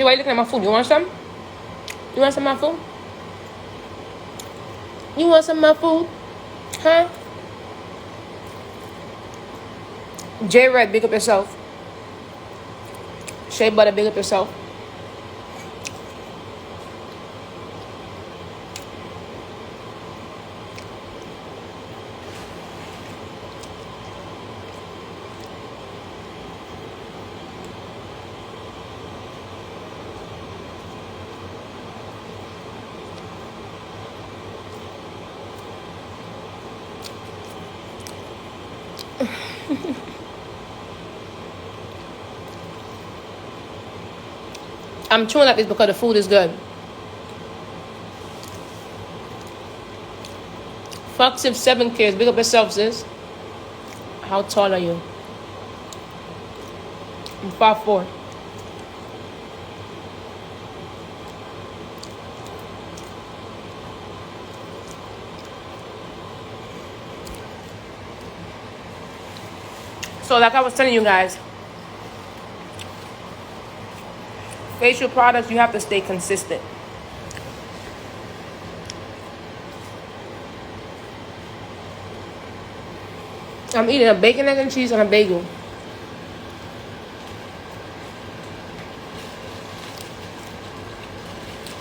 Why are you looking at my food? You want some? You want some of my food? You want some of my food? Huh? J Red, big up yourself. Shea Butter, big up yourself. I'm chewing like this because the food is good. Fox if 7 kids. Big up yourself, sis. How tall are you? I'm 5'4". So like I was telling you guys, facial products, you have to stay consistent. I'm eating a bacon, egg, and cheese on a bagel.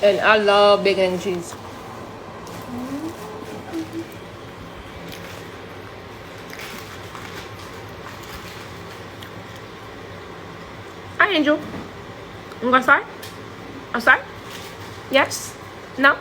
And I love bacon and cheese. Hi, Angel. You go outside? Outside? Yes? No?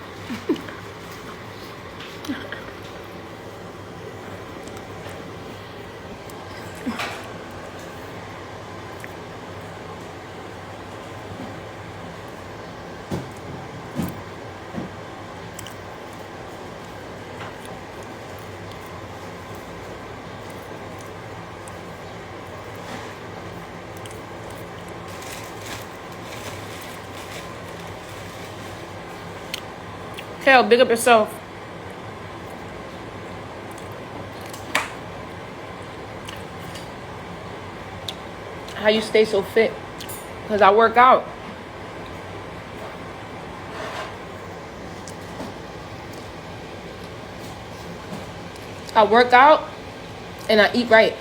Kale, big up yourself. How you stay so fit? Because I work out. I work out and I eat right.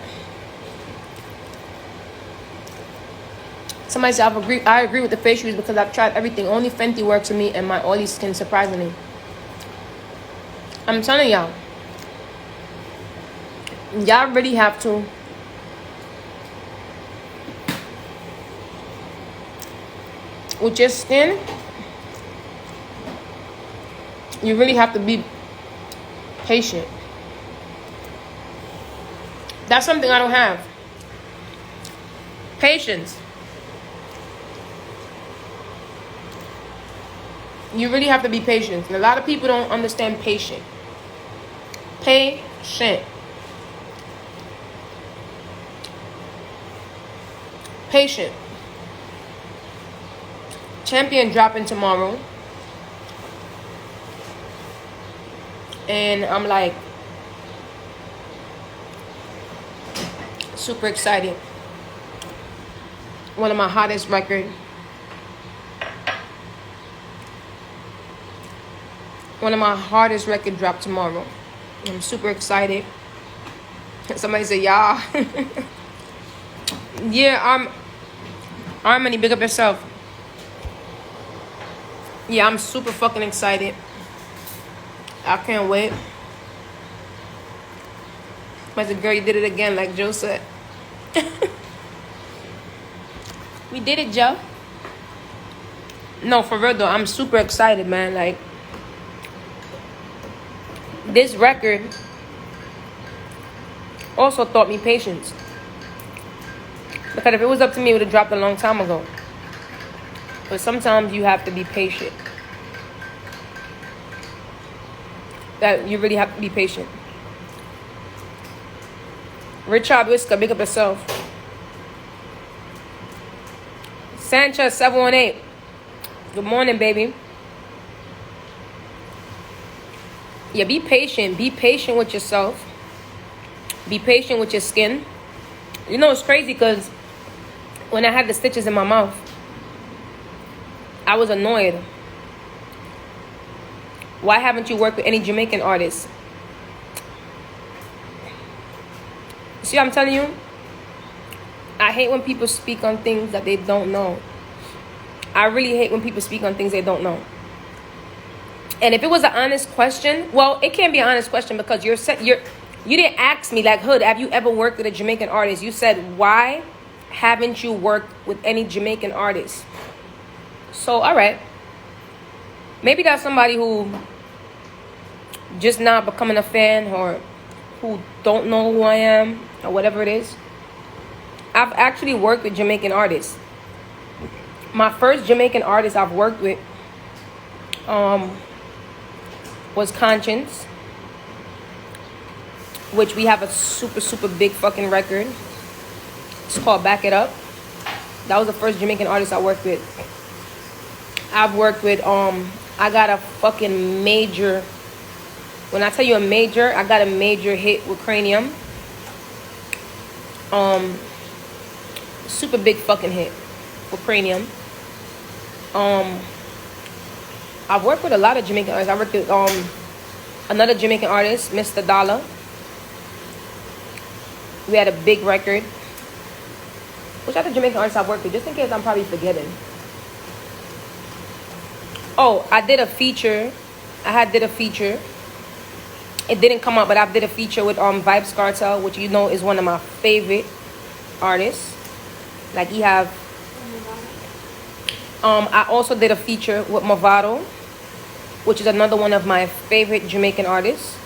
Somebody said I agree with the face use because I've tried everything. Only Fenty works for me and my oily skin, surprisingly. I'm telling y'all really have to with your skin, you really have to be patient. That's something I don't have. Patience. You really have to be patient. And a lot of people don't understand patient. Patient. Patient. Champion dropping tomorrow. And I'm like super excited. One of my hottest records. One of my hardest records dropped tomorrow. I'm super excited. Somebody said, "Yeah." Yeah, Harmony, big up yourself. Yeah, I'm super fucking excited. I can't wait. But the girl, you did it again, like Joe said. We did it, Joe. No, for real though, I'm super excited, man. Like, this record also taught me patience. Because if it was up to me, it would have dropped a long time ago. But sometimes you have to be patient. That you really have to be patient. Richard Whisker, big up yourself. Sanchez 718. Good morning, baby. Yeah, be patient. Be patient with yourself. Be patient with your skin. You know, it's crazy because when I had the stitches in my mouth, I was annoyed. Why haven't you worked with any Jamaican artists? See what I'm telling you? I hate when people speak on things that they don't know. I really hate when people speak on things they don't know. And if it was an honest question, well, it can't be an honest question because you didn't ask me like, Hood, have you ever worked with a Jamaican artist? You said, why haven't you worked with any Jamaican artists? So, all right. Maybe that's somebody who just not becoming a fan or who don't know who I am or whatever it is. I've actually worked with Jamaican artists. My first Jamaican artist I've worked with was Conscience, which we have a super, super big fucking record. It's called Back It Up. That was the first Jamaican artist I worked with. I've worked with, I got a fucking major, when I tell you a major, I got a major hit with Cranium. Super big fucking hit with Cranium. I've worked with a lot of Jamaican artists. I worked with another Jamaican artist, Mr. Dollar. We had a big record. Which other Jamaican artists I've worked with? Just in case I'm probably forgetting. Oh, I did a feature. Did a feature. It didn't come up, but I did a feature with Vibes Cartel, which you know is one of my favorite artists. Like he have. I also did a feature with Movado, which is another one of my favorite Jamaican artists.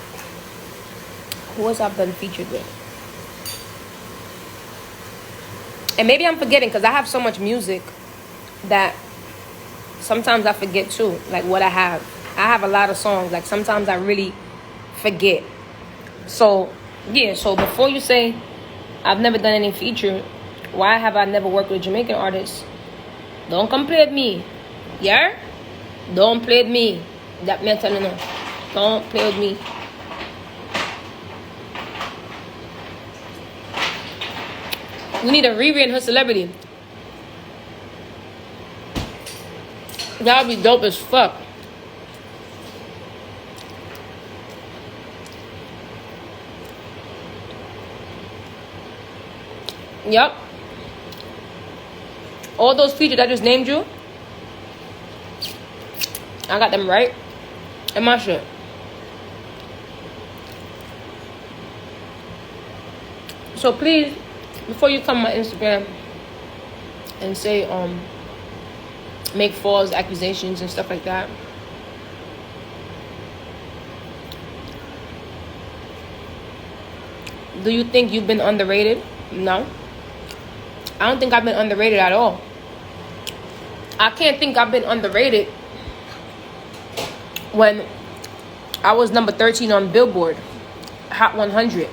Who else I've done featured with? And maybe I'm forgetting because I have so much music that sometimes I forget too, like what I have. I have a lot of songs. Like sometimes I really forget. So, yeah. So before you say I've never done any feature, why have I never worked with a Jamaican artist? Don't come play with me. Yeah? Don't play with me. That me telling you. Don't play with me. We need a Riri her celebrity. That would be dope as fuck. Yep. All those features I just named you, I got them right in my shit. So please, before you come on my Instagram and say make false accusations and stuff like that, do you think you've been underrated? No. I don't think I've been underrated at all. I can't think I've been underrated when I was number 13 on Billboard Hot 100.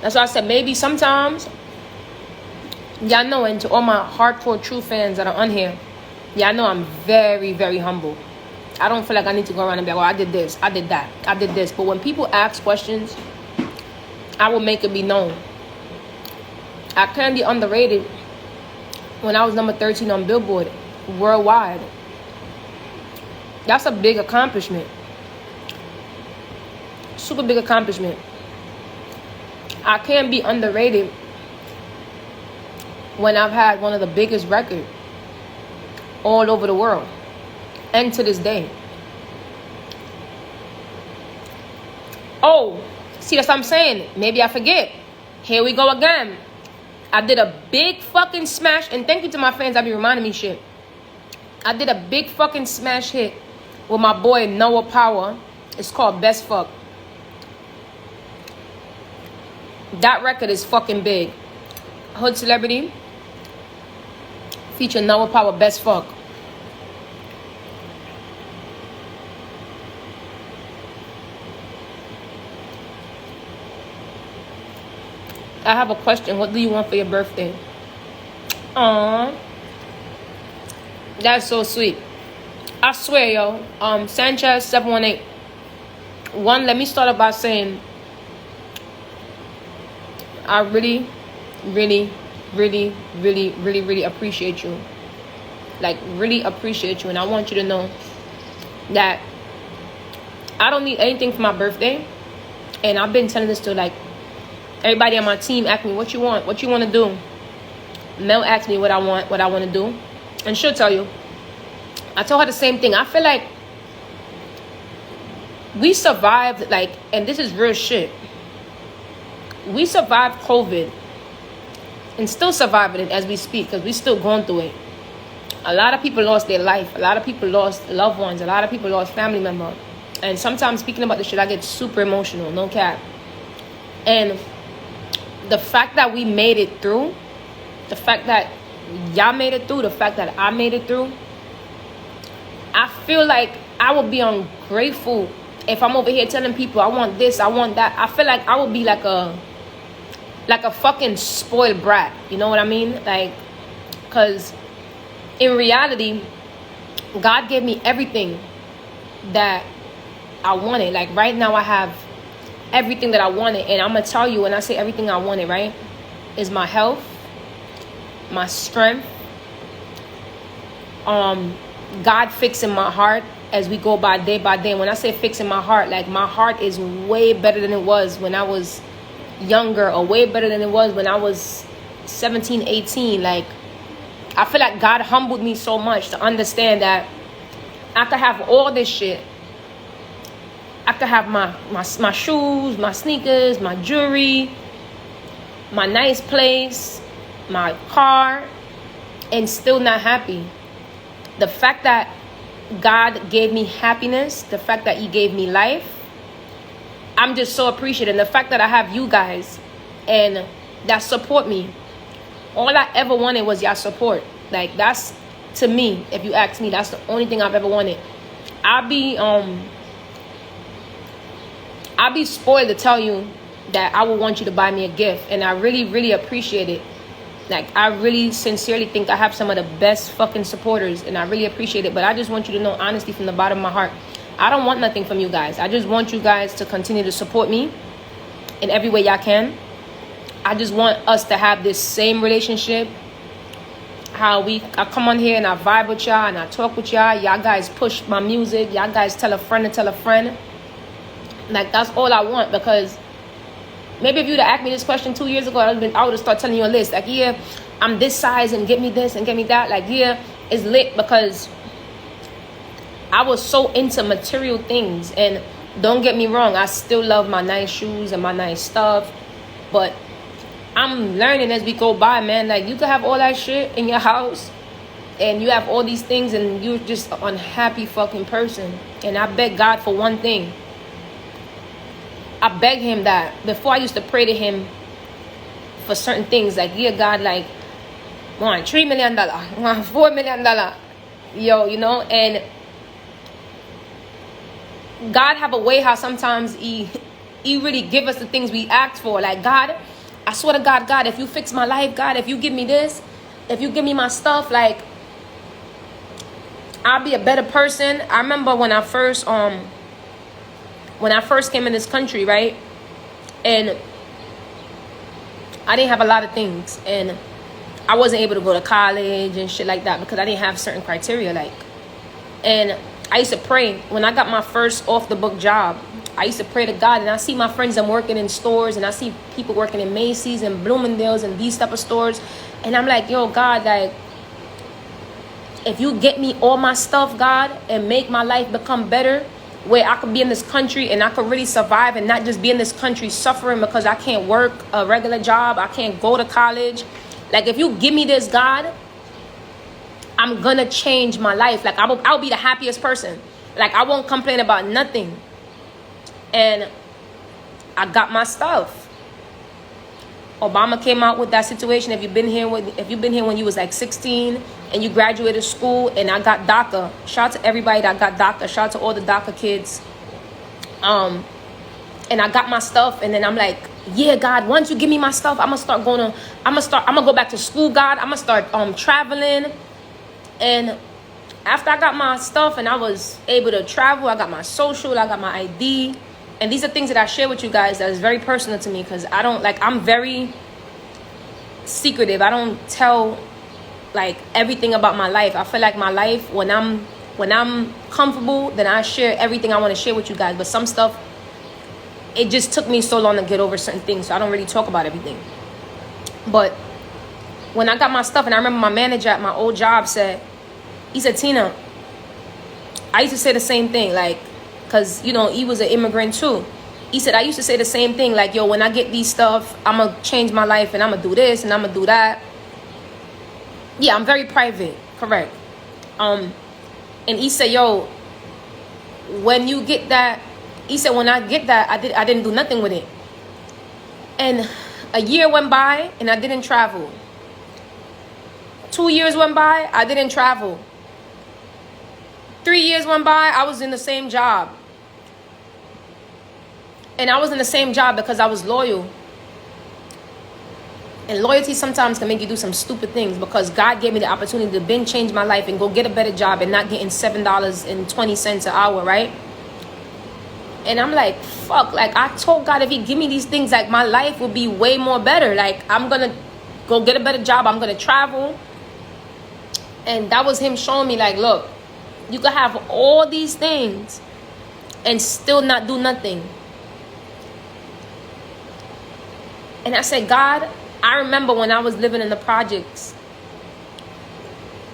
That's why I said maybe sometimes, y'all know, and to all my hardcore true fans that are on here, y'all know I'm very, very humble. I don't feel like I need to go around and be like, oh, I did this, I did that, I did this. But when people ask questions, I will make it be known. I can't be underrated when I was number 13 on Billboard worldwide. That's a big accomplishment. Super big accomplishment. I can't be underrated when I've had one of the biggest records all over the world and to this day. Oh, see, that's what I'm saying. Maybe I forget. Here we go again. I did a big fucking smash, and thank you to my fans that be reminding me shit. I did a big fucking smash hit with my boy Noah Power. It's called Best Fuck. That record is fucking big. Hood Celebrity feature Noah Power, Best Fuck. I have a question. What do you want for your birthday? Aww. That's so sweet. I swear, yo. Sanchez 718. One, let me start off by saying I really, really, really, really, really, really appreciate you. like really appreciate you, and I want you to know that I don't need anything for my birthday. And I've been telling this to like everybody on my team. Ask me what you want to do. Mel asked me what I want to do, and she'll tell you. I told her the same thing. I feel like we survived, like, and this is real shit. We survived COVID and still surviving it as we speak, because we still going through it. A lot of people lost their life. A lot of people lost loved ones. A lot of people lost family members. And sometimes speaking about this shit, I get super emotional, no cap. And the fact that we made it through, the fact that y'all made it through, the fact that I made it through, I feel like I would be ungrateful if I'm over here telling people I want this, I want that. I feel like I would be like a fucking spoiled brat. You know what I mean? Like, because in reality, God gave me everything that I wanted. Like right now I have everything that I wanted. And I'm going to tell you, when I say everything I wanted, right, is my health, my strength, God fixing my heart as we go by day. When I say fixing my heart, like my heart is way better than it was when I was younger, or way better than it was when I was 17, 18. Like, I feel like God humbled me so much to understand that I could have all this shit. I could have my shoes, my sneakers, my jewelry, my nice place, my car, and still not happy. The fact that God gave me happiness, the fact that he gave me life, I'm just so appreciative. And the fact that I have you guys and that support me. All I ever wanted was your support. Like, that's, to me, if you ask me, that's the only thing I've ever wanted. I'll be spoiled to tell you that I would want you to buy me a gift. And I really, really appreciate it. Like, I really sincerely think I have some of the best fucking supporters, and I really appreciate it. But I just want you to know, honestly, from the bottom of my heart, I don't want nothing from you guys. I just want you guys to continue to support me in every way y'all can. I just want us to have this same relationship. How I come on here and I vibe with y'all and I talk with y'all. Y'all guys push my music. Y'all guys tell a friend to tell a friend. Like, that's all I want. Because maybe if you'd have asked me this question 2 years ago, I would have started telling you a list. Like, yeah, I'm this size and get me this and get me that. Like, yeah, it's lit, because I was so into material things. And don't get me wrong, I still love my nice shoes and my nice stuff. But I'm learning as we go by, man. Like, you could have all that shit in your house and you have all these things and you're just an unhappy fucking person. And I beg God for one thing. I beg him that before I used to pray to him for certain things, like, yeah, God, like, I want $3 million, I want $4 million, yo, you know. And God have a way how sometimes he really give us the things we ask for. Like, God, I swear to God, God, if you fix my life, God, if you give me this, if you give me my stuff, like, I'll be a better person. I remember when I first came in this country, right? And I didn't have a lot of things. And I wasn't able to go to college and shit like that because I didn't have certain criteria, like. And I used to pray. When I got my first off-the-book job, I used to pray to God. And I see my friends, I'm working in stores. And I see people working in Macy's and Bloomingdale's and these type of stores. And I'm like, yo, God, like, if you get me all my stuff, God, and make my life become better, where I could be in this country and I could really survive and not just be in this country suffering because I can't work a regular job, I can't go to college. Like, if you give me this, God, I'm gonna change my life. Like, I'll be the happiest person. Like, I won't complain about nothing. And I got my stuff. Obama came out with that situation. If you've been here when you was like 16 and you graduated school, and I got DACA. Shout out to everybody that got DACA. Shout out to all the DACA kids. And I got my stuff, and then I'm like, yeah, God, once you give me my stuff, I'm gonna go back to school, God. I'm gonna start traveling. And after I got my stuff and I was able to travel, I got my social, I got my ID. And these are things that I share with you guys that is very personal to me, because I'm very secretive. I don't tell like everything about my life. I feel like my life, when I'm comfortable, then I share everything I want to share with you guys. But some stuff, it just took me so long to get over certain things, so I don't really talk about everything. But when I got my stuff, and I remember my manager at my old job he said, Tina, I used to say the same thing, like, because, you know, he was an immigrant too. He said, I used to say the same thing, like, yo, when I get these stuff, I'm going to change my life, and I'm going to do this, and I'm going to do that. Yeah, I'm very private, correct. And he said, yo, when you get that, he said, when I get that, I didn't do nothing with it. And a year went by, and I didn't travel. 2 years went by, I didn't travel. 3 years went by, I was in the same job. And I was in the same job because I was loyal. And loyalty sometimes can make you do some stupid things, because God gave me the opportunity to change my life and go get a better job and not getting $7.20 an hour, right? And I'm like, fuck, like, I told God, if he give me these things, like, my life will be way more better. Like, I'm going to go get a better job. I'm going to travel. And that was him showing me, like, look, you could have all these things and still not do nothing. And I said, God, I remember when I was living in the projects,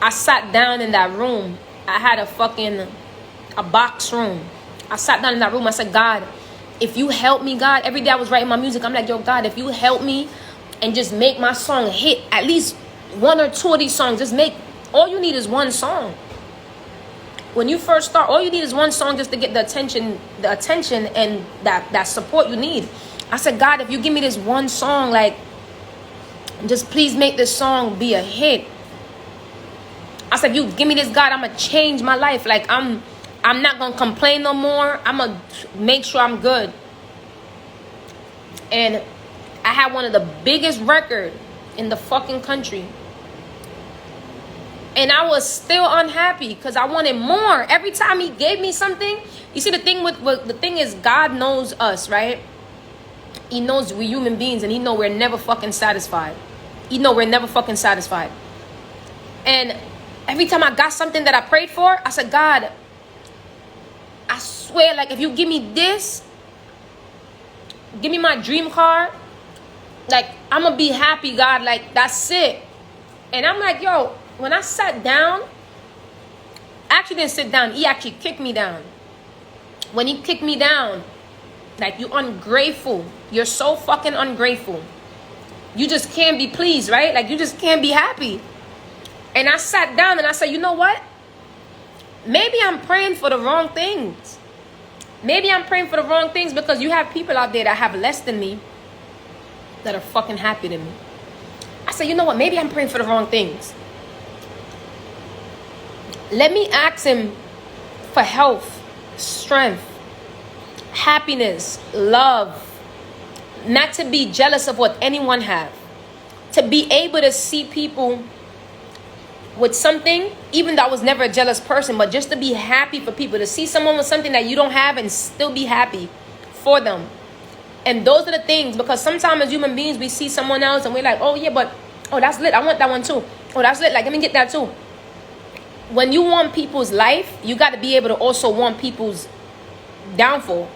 I sat down in that room. I had a box room. I sat down in that room. I said, God, if you help me, God, every day I was writing my music. I'm like, yo, God, if you help me and just make my song hit, at least 1 or 2 of these songs, all you need is one song. When you first start, all you need is one song just to get the attention and that support you need. I said, God, if you give me this one song, like, just please make this song be a hit. I said, if you give me this, God, I'm going to change my life. Like, I'm not going to complain no more. I'm going to make sure I'm good. And I had one of the biggest records in the fucking country. And I was still unhappy because I wanted more. Every time he gave me something, you see, the thing is, God knows us, right? He knows we're human beings, and he knows we're never fucking satisfied. He knows we're never fucking satisfied. And every time I got something that I prayed for, I said, God, I swear, like, if you give me this, give me my dream car, like, I'm going to be happy, God. Like, that's it. And I'm like, yo, when I sat down, I actually didn't sit down. He actually kicked me down. When he kicked me down, like, you ungrateful. You're so fucking ungrateful. You just can't be pleased, right? Like, you just can't be happy. And I sat down and I said, you know what? Maybe I'm praying for the wrong things. Maybe I'm praying for the wrong things, because you have people out there that have less than me that are fucking happy than me. I said, you know what? Maybe I'm praying for the wrong things. Let me ask him for health, strength, happiness, love, not to be jealous of what anyone have, to be able to see people with something, even though I was never a jealous person, but just to be happy for people, to see someone with something that you don't have and still be happy for them. And those are the things, because sometimes as human beings, we see someone else and we're like, oh yeah, but, oh, that's lit, I want that one too. Oh, that's lit, like, let me get that too. When you want people's life, you got to be able to also want people's downfall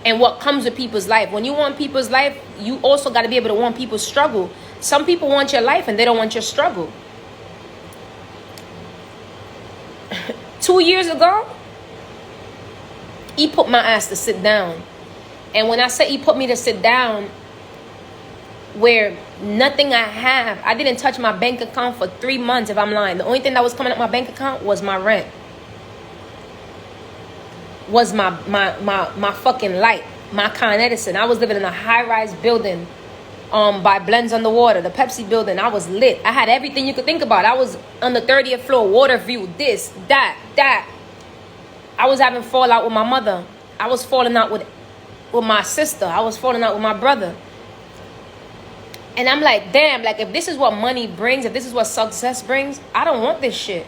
and what comes with people's life. When you want people's life, you also got to be able to want people's struggle. Some people want your life and they don't want your struggle. 2 years ago, he put my ass to sit down. And when I say he put me to sit down, where nothing I have, I didn't touch my bank account for 3 months, if I'm lying. The only thing that was coming up my bank account was my rent. Was my fucking light, my Con Edison. I was living in a high-rise building by Blends on the Water, the Pepsi building. I was lit. I had everything you could think about. I was on the 30th floor, water view, this, that. I was having fallout with my mother. I was falling out with my sister. I was falling out with my brother. And I'm like, damn, like, if this is what money brings, if this is what success brings, I don't want this shit.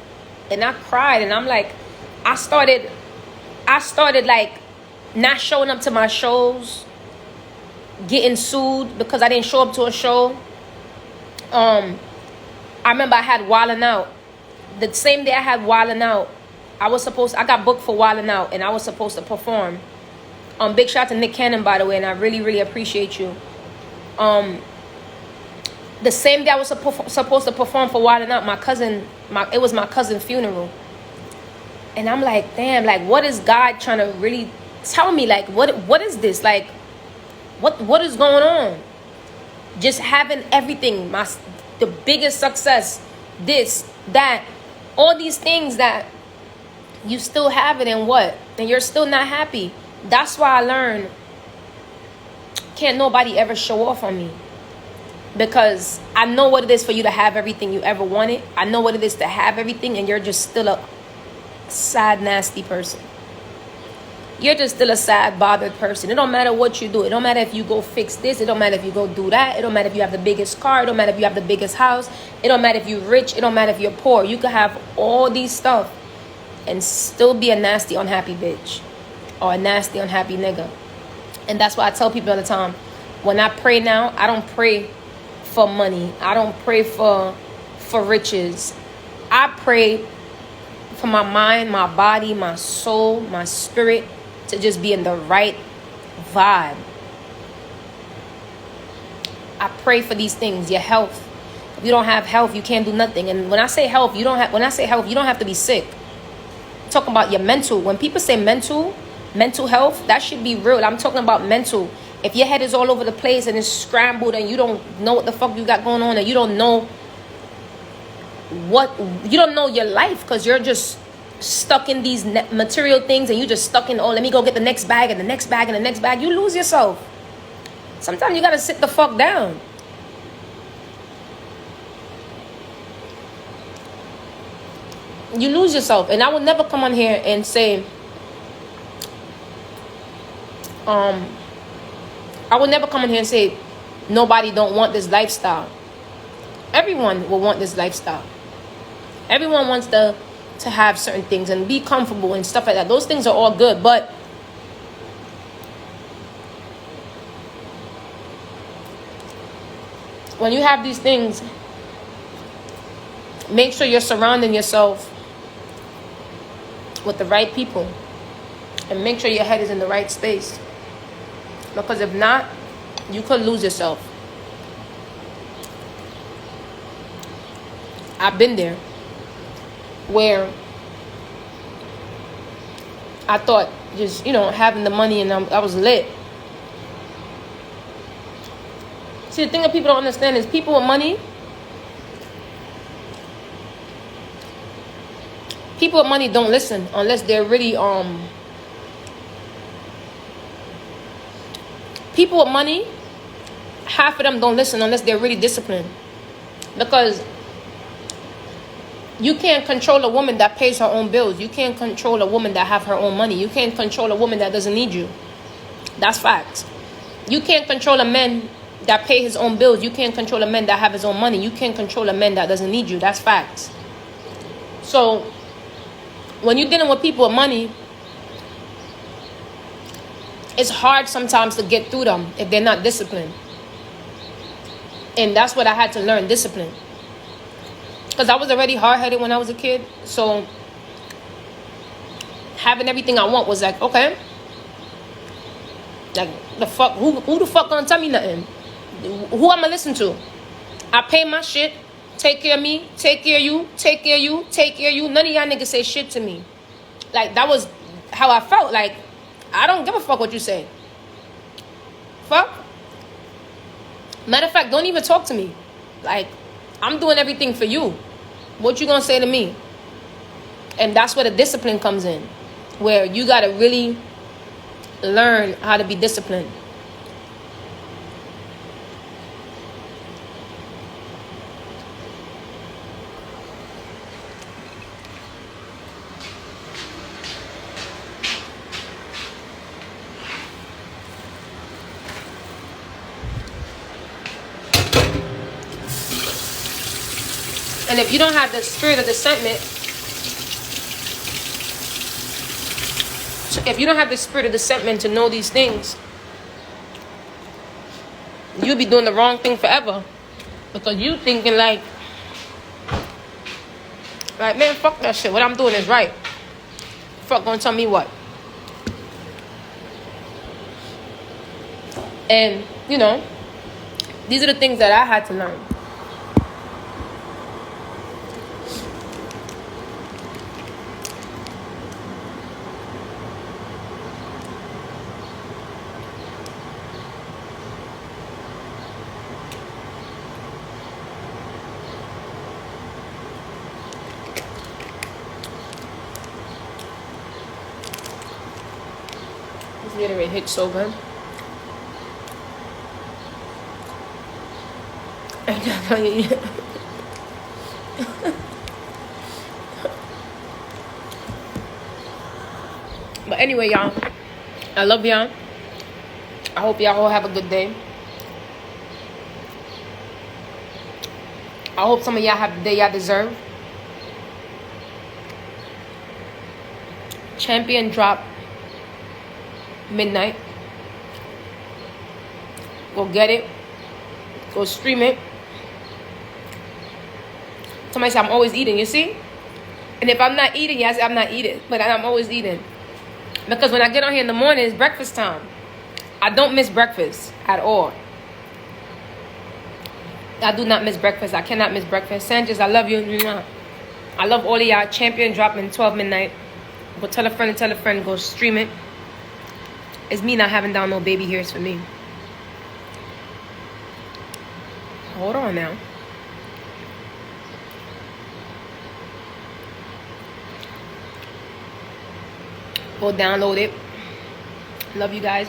And I cried, and I'm like, I started like not showing up to my shows, getting sued because I didn't show up to a show. I I remember I had Wildin' Out. The same day I had Wildin' Out, I got booked for Wildin' Out, and I was supposed to perform. Big shout out to Nick Cannon, by the way, and I really, really appreciate you. The same day I was supposed to perform for Wildin' Out, it was my cousin's funeral. And I'm like, damn, like, what is God trying to really tell me? Like, what is this? Like, what is going on? Just having everything, the biggest success, this, that, all these things that you still have it, and what? And you're still not happy. That's why I learned, can't nobody ever show off on me. Because I know what it is for you to have everything you ever wanted. I know what it is to have everything, and you're just still a sad, nasty person. You're just still a sad, bothered person. It don't matter what you do. It don't matter if you go fix this. It don't matter if you go do that. It don't matter if you have the biggest car. It don't matter if you have the biggest house. It don't matter if you're rich. It don't matter if you're poor. You could have all these stuff and still be a nasty, unhappy bitch. Or a nasty, unhappy nigga. And that's why I tell people all the time, when I pray now, I don't pray for money. I don't pray for riches. I pray for my mind, my body, my soul, my spirit to just be in the right vibe. I pray for these things. Your health. If you don't have health, you can't do nothing. And when I say health, you don't have to be sick. I'm talking about your mental. When people say mental health, that should be real. I'm talking about mental. If your head is all over the place and it's scrambled and you don't know what the fuck you got going on, and you don't know your life, because you're just stuck in these material things, and you just stuck in, let me go get the next bag and the next bag and the next bag. You lose yourself. Sometimes you gotta sit the fuck down. You lose yourself. And I will never come on here and say, nobody don't want this lifestyle. Everyone will want this lifestyle. Everyone wants to have certain things and be comfortable and stuff like that. Those things are all good, but when you have these things, make sure you're surrounding yourself with the right people, and make sure your head is in the right space. Because if not, you could lose yourself. I've been there, where I thought just, having the money and I was lit. See, the thing that people don't understand is people with money don't listen unless they're really, people with money, half of them don't listen unless they're really disciplined. Because you can't control a woman that pays her own bills. You can't control a woman that have her own money. You can't control a woman that doesn't need you. That's facts. You can't control a man that pay his own bills. You can't control a man that have his own money. You can't control a man that doesn't need you. That's facts. So when you're dealing with people with money, it's hard sometimes to get through them if they're not disciplined. And that's what I had to learn, discipline. Because I was already hard-headed when I was a kid. So having everything I want was like, okay. Like, the fuck, who the fuck gonna tell me nothing? Who I'm gonna listen to? I pay my shit. Take care of me. Take care of you. Take care of you. Take care of you. None of y'all niggas say shit to me. Like, that was how I felt. Like, I don't give a fuck what you say. Fuck. Matter of fact, don't even talk to me. Like, I'm doing everything for you. What you gonna say to me? And that's where the discipline comes in. Where you gotta really learn how to be disciplined. And if you don't have the spirit of discernment, to know these things, you'll be doing the wrong thing forever. Because you thinking like, Like, man, fuck that shit. What I'm doing is right. Fuck gonna tell me what? And, you know, these are the things that I had to learn. This Gatorade hits so good. But anyway, y'all, I love y'all. I hope y'all all have a good day. I hope some of y'all have the day y'all deserve. Champion drop midnight. Go get it. Go stream it. Somebody said I'm always eating, you see? And if I'm not eating, yes, I'm not eating. But I'm always eating. Because when I get on here in the morning, it's breakfast time. I don't miss breakfast at all. I do not miss breakfast. I cannot miss breakfast. Sanchez, I love you. I love all of y'all. Champion dropping 12 midnight. Go tell a friend and tell a friend. Go stream it. It's me not having down no baby hairs for me. Hold on now. Go download it. Love you guys.